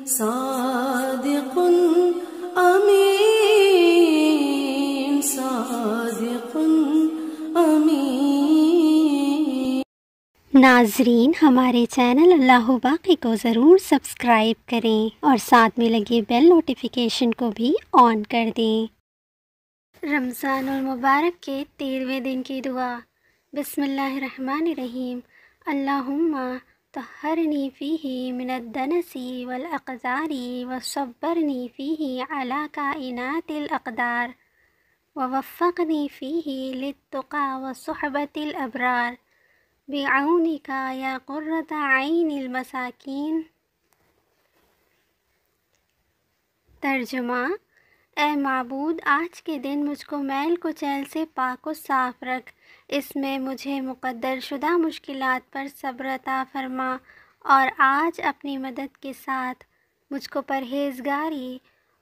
صادق امین، صادق امین۔ ناظرین، ہمارے چینل اللہ باقی کو ضرور سبسکرائب کریں اور ساتھ میں لگے بیل نوٹیفیکیشن کو بھی آن کر دیں۔ رمضان المبارک کے 13ویں دن کی دعا۔ بسم اللہ الرحمن الرحیم۔ اللہم طہرنی فیہ من الدنس والاقذار وصبرنی فیہ علی کائنات الاقدار ووفقنی فیہ للتقی وصحبۃ الابرار بعونک یا قرۃ عین المساکین۔ ترجمہ: اے معبود، آج کے دن مجھ کو میل کچیل سے پاک و صاف رکھ، اس میں مجھے مقدر شدہ مشکلات پر صبر عطا فرما، اور آج اپنی مدد کے ساتھ مجھ کو پرہیزگاری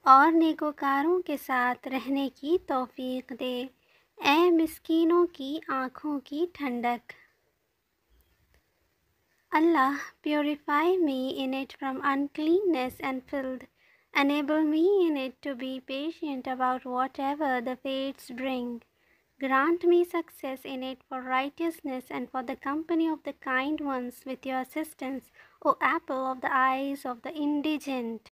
اور نیکوکاروں کے ساتھ رہنے کی توفیق دے۔ اے مسکینوں کی آنکھوں کی ٹھنڈک، Allah, purify me in it from uncleanness and filth. Enable me in it to be patient about whatever the fates bring. Grant me success in it for righteousness and for the company of the kind ones with your assistance, O apple of the eyes of the indigent.